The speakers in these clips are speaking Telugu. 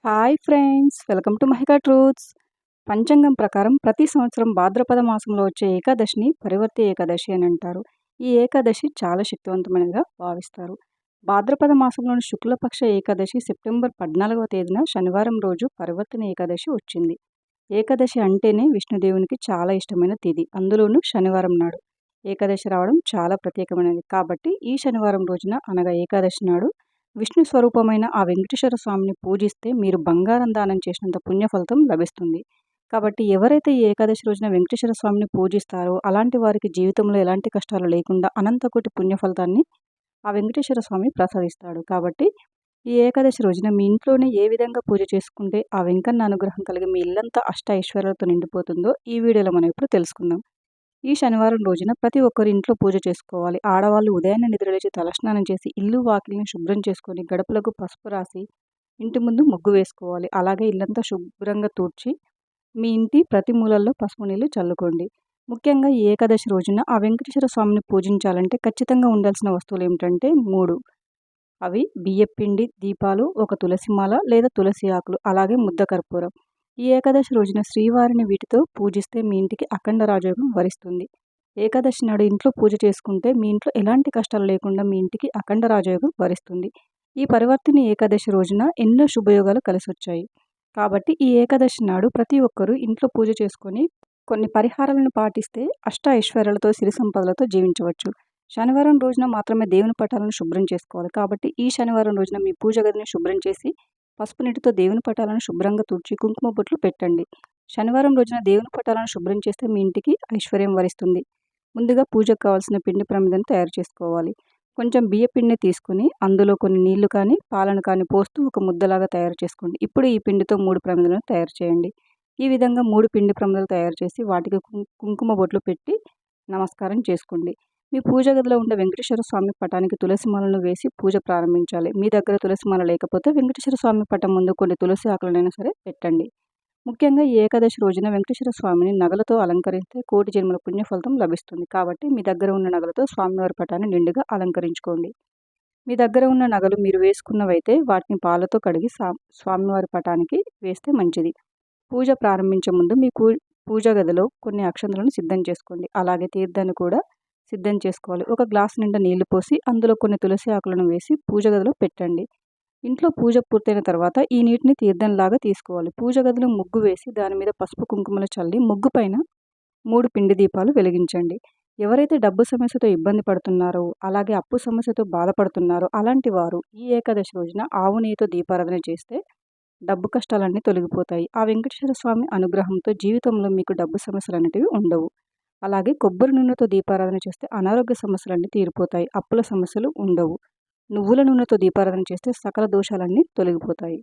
Hi friends, welcome to Mahika truths. పంచాంగం ప్రకారం ప్రతి సంవత్సరం భాద్రపద మాసంలో వచ్చే ఏకాదశిని పరివర్తి ఏకాదశి అని అంటారు. ఈ ఏకాదశి చాలా శక్తివంతమైనదిగా భావిస్తారు. భాద్రపద మాసంలోని శుక్లపక్ష ఏకాదశి సెప్టెంబర్ 14వ తేదీన శనివారం రోజు పరివర్తన ఏకాదశి వచ్చింది. ఏకాదశి అంటేనే విష్ణుదేవునికి చాలా ఇష్టమైన తిథి, అందులోనూ శనివారం నాడు ఏకాదశి రావడం చాలా ప్రత్యేకమైనది. కాబట్టి ఈ శనివారం రోజున అనగా ఏకాదశి నాడు విష్ణు స్వరూపమైన ఆ వెంకటేశ్వర స్వామిని పూజిస్తే మీరు బంగారం దానం చేసినంత పుణ్యఫలితం లభిస్తుంది. కాబట్టి ఎవరైతే ఈ ఏకాదశి రోజున వెంకటేశ్వర స్వామిని పూజిస్తారో అలాంటి వారికి జీవితంలో ఎలాంటి కష్టాలు లేకుండా అనంతకోటి పుణ్యఫలితాన్ని ఆ వెంకటేశ్వర స్వామి ప్రసాదిస్తాడు. కాబట్టి ఈ ఏకాదశి రోజున మీ ఇంట్లోనే ఏ విధంగా పూజ చేసుకుంటే ఆ వెంకన్న అనుగ్రహం కలిగి మీ ఇల్లంతా అష్ట ఐశ్వర్యాలతో నిండిపోతుందో ఈ వీడియోలో మనం ఇప్పుడు తెలుసుకుందాం. ఈ శనివారం రోజున ప్రతి ఒక్కరు ఇంట్లో పూజ చేసుకోవాలి. ఆడవాళ్ళు ఉదయాన్నే నిద్రలేచి తలస్నానం చేసి ఇల్లు వాకిలిని శుభ్రం చేసుకొని గడపలకు పసుపు రాసి ఇంటి ముందు ముగ్గు వేసుకోవాలి. అలాగే ఇల్లంతా శుభ్రంగా తూడ్చి మీ ఇంటి ప్రతి మూలల్లో పసుపు నీళ్ళు చల్లుకోండి. ముఖ్యంగా ఈ ఏకాదశి రోజున ఆ వెంకటేశ్వర స్వామిని పూజించాలంటే ఖచ్చితంగా ఉండాల్సిన వస్తువులు ఏమిటంటే 3. అవి బియ్యపిండి దీపాలు, ఒక తులసిమాల లేదా తులసి ఆకులు, అలాగే ముద్ద కర్పూరం. ఈ ఏకాదశి రోజున శ్రీవారిని వీటితో పూజిస్తే మీ ఇంటికి అఖండ రాజయోగం వరిస్తుంది. ఏకాదశి నాడు ఇంట్లో పూజ చేసుకుంటే మీ ఇంట్లో ఎలాంటి కష్టాలు లేకుండా మీ ఇంటికి అఖండ రాజయోగం వరిస్తుంది. ఈ పరివర్తిని ఏకాదశి రోజున ఎన్నో శుభయోగాలు కలిసొచ్చాయి. కాబట్టి ఈ ఏకాదశి నాడు ప్రతి ఒక్కరూ ఇంట్లో పూజ చేసుకొని కొన్ని పరిహారాలను పాటిస్తే అష్ట ఐశ్వర్యాలతో సిరి సంపదలతో జీవించవచ్చు. శనివారం రోజున మాత్రమే దేవుని పటాలను శుభ్రం చేసుకోవాలి. కాబట్టి ఈ శనివారం రోజున మీ పూజ గదిని శుభ్రం చేసి పసుపు నీటితో దేవుని పటాలను శుభ్రంగా తుడిచి కుంకుమ బొట్లు పెట్టండి. శనివారం రోజున దేవుని పటాలను శుభ్రం చేస్తే మీ ఇంటికి ఐశ్వర్యం వరిస్తుంది. ముందుగా పూజకు కావాల్సిన పిండి ప్రమిదను తయారు చేసుకోవాలి. కొంచెం బియ్య పిండిని తీసుకుని అందులో కొన్ని నీళ్లు కానీ పాలను కానీ పోస్తూ ఒక ముద్దలాగా తయారు చేసుకోండి. ఇప్పుడు ఈ పిండితో 3 ప్రమిదలను తయారు చేయండి. ఈ విధంగా 3 పిండి ప్రమిదలు తయారు చేసి వాటికి కుంకుమ బొట్లు పెట్టి నమస్కారం చేసుకోండి. మీ పూజ గదిలో ఉండే వెంకటేశ్వర స్వామి పటానికి తులసి మాలను వేసి పూజ ప్రారంభించాలి. మీ దగ్గర తులసి మాల లేకపోతే వెంకటేశ్వర స్వామి పటం ముందు కొన్ని తులసి ఆకులనైనా సరే పెట్టండి. ముఖ్యంగా ఈ ఏకాదశి రోజున వెంకటేశ్వర స్వామిని నగలతో అలంకరిస్తే కోటి జన్మల పుణ్యఫలితం లభిస్తుంది. కాబట్టి మీ దగ్గర ఉన్న నగలతో స్వామివారి పటాన్ని నిండుగా అలంకరించుకోండి. మీ దగ్గర ఉన్న నగలు మీరు వేసుకున్నవైతే వాటిని పాలతో కడిగి స్వామివారి పటానికి వేస్తే మంచిది. పూజ ప్రారంభించే ముందు మీ పూజ గదిలో కొన్ని అక్షంతలను సిద్ధం చేసుకోండి. అలాగే తీర్థాన్ని కూడా సిద్ధం చేసుకోవాలి. ఒక గ్లాసు నిండా నీళ్లు పోసి అందులో కొన్ని తులసి ఆకులను వేసి పూజ గదిలో పెట్టండి. ఇంట్లో పూజ పూర్తయిన తర్వాత ఈ నీటిని తీర్థంలాగా తీసుకోవాలి. పూజ గదిలో ముగ్గు వేసి దాని మీద పసుపు కుంకుమలు చల్లి ముగ్గు పైన 3 పిండి దీపాలు వెలిగించండి. ఎవరైతే డబ్బు సమస్యతో ఇబ్బంది పడుతున్నారో అలాగే అప్పు సమస్యతో బాధపడుతున్నారో అలాంటి వారు ఈ ఏకాదశి రోజున ఆవు నెయ్యితో దీపారాధన చేస్తే డబ్బు కష్టాలన్నీ తొలగిపోతాయి. ఆ వెంకటేశ్వర స్వామి అనుగ్రహంతో జీవితంలో మీకు డబ్బు సమస్యలు అనేటివి ఉండవు. అలాగే కొబ్బరి నూనెతో దీపారాధన చేస్తే అనారోగ్య సమస్యలన్నీ తీరిపోతాయి. అప్పుల సమస్యలు ఉండవు. నువ్వుల నూనెతో దీపారాధన చేస్తే సకల దోషాలన్నీ తొలగిపోతాయి.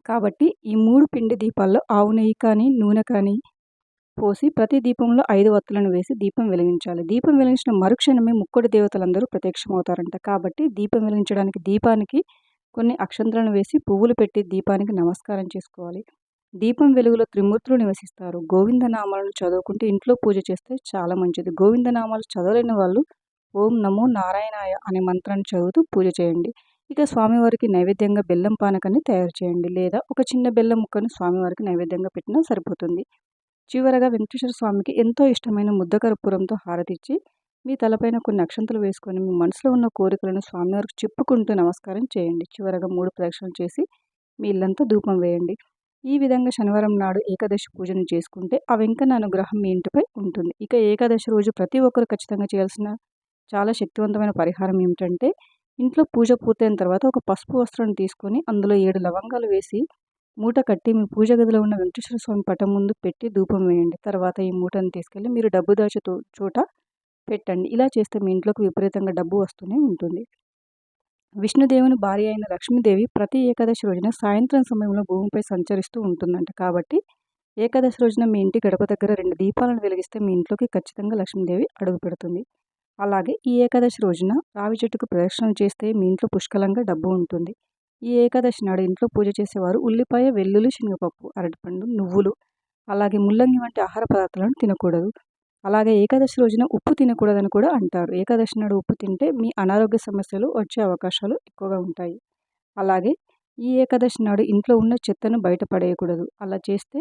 కాబట్టి ఈ 3 పిండి దీపాల్లో ఆవు నెయ్యి కానీ నూనె కానీ పోసి ప్రతి దీపంలో 5 వత్తులను వేసి దీపం వెలిగించాలి. దీపం వెలిగించిన మరుక్షణమే ముక్కోటి దేవతలందరూ ప్రత్యక్షమవుతారంట. కాబట్టి దీపం వెలిగించడానికి దీపానికి కొన్ని అక్షంతలను వేసి పువ్వులు పెట్టి దీపానికి నమస్కారం చేసుకోవాలి. దీపం వెలుగులో త్రిమూర్తులు నివసిస్తారు. గోవిందనామాలను చదువుకుంటూ ఇంట్లో పూజ చేస్తే చాలా మంచిది. గోవిందనామాలు చదవలేని వాళ్ళు ఓం నమో నారాయణాయ అనే మంత్రాన్ని చదువుతూ పూజ చేయండి. ఇక స్వామివారికి నైవేద్యంగా బెల్లం పానకాన్ని తయారు చేయండి. లేదా ఒక చిన్న బెల్లం ముక్కను స్వామివారికి నైవేద్యంగా పెట్టినా సరిపోతుంది. చివరగా వెంకటేశ్వర స్వామికి ఎంతో ఇష్టమైన ముద్ద కర్పూరంతో హారతిచ్చి మీ తలపైన కొన్ని అక్షంతలు వేసుకొని మీ మనసులో ఉన్న కోరికలను స్వామివారికి చెప్పుకుంటూ నమస్కారం చేయండి. చివరగా 3 ప్రదక్షిణలు చేసి మీ ఇల్లంతా ధూపం వేయండి. ఈ విధంగా శనివారం నాడు ఏకాదశి పూజను చేసుకుంటే ఆ వెంకన్న అనుగ్రహం మీ ఇంటిపై ఉంటుంది. ఇక ఏకాదశి రోజు ప్రతి ఒక్కరు ఖచ్చితంగా చేయాల్సిన చాలా శక్తివంతమైన పరిహారం ఏమిటంటే ఇంట్లో పూజ పూర్తయిన తర్వాత ఒక పసుపు వస్త్రాన్ని తీసుకొని అందులో 7 లవంగాలు వేసి మూట కట్టి మీ పూజ గదిలో ఉన్న వెంకటేశ్వర స్వామి పటం ముందు పెట్టి ధూపం వేయండి. తర్వాత ఈ మూటను తీసుకెళ్ళి మీరు డబ్బు దాచే చోట పెట్టండి. ఇలా చేస్తే మీ ఇంట్లోకి విపరీతంగా డబ్బు వస్తూనే ఉంటుంది. విష్ణుదేవుని భార్య అయిన లక్ష్మీదేవి ప్రతి ఏకాదశి రోజున సాయంత్రం సమయంలో భూమిపై సంచరిస్తూ ఉంటుందంట. కాబట్టి ఏకాదశి రోజున మీ ఇంటి గడప దగ్గర 2 దీపాలను వెలిగిస్తే మీ ఇంట్లోకి ఖచ్చితంగా లక్ష్మీదేవి అడుగు పెడుతుంది. అలాగే ఈ ఏకాదశి రోజున రావి చెట్టుకు ప్రదక్షిణలు చేస్తే మీ ఇంట్లో పుష్కలంగా డబ్బు ఉంటుంది. ఈ ఏకాదశి నాడు ఇంట్లో పూజ చేసేవారు ఉల్లిపాయ, వెల్లుల్లి, శనగపప్పు, అరటిపండు, నువ్వులు, అలాగే ముల్లంగి వంటి ఆహార పదార్థాలను తినకూడదు. అలాగే ఏకాదశి రోజున ఉప్పు తినకూడదని కూడా అంటారు. ఏకాదశి నాడు ఉప్పు తింటే మీ అనారోగ్య సమస్యలు వచ్చే అవకాశాలు ఎక్కువగా ఉంటాయి. అలాగే ఈ ఏకాదశి నాడు ఇంట్లో ఉన్న చెత్తను బయట పడేయకూడదు. అలా చేస్తే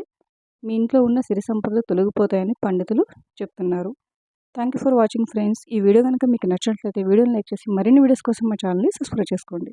మీ ఇంట్లో ఉన్న సిరి సంపదలు తొలగిపోతాయని పండితులు చెప్తున్నారు. Thank you for watching friends. ఈ వీడియో కనుక మీకు నచ్చినట్లయితే వీడియోని లైక్ చేసి మరిన్ని వీడియోస్ కోసం మా ఛానల్ని సబ్స్క్రైబ్ చేసుకోండి.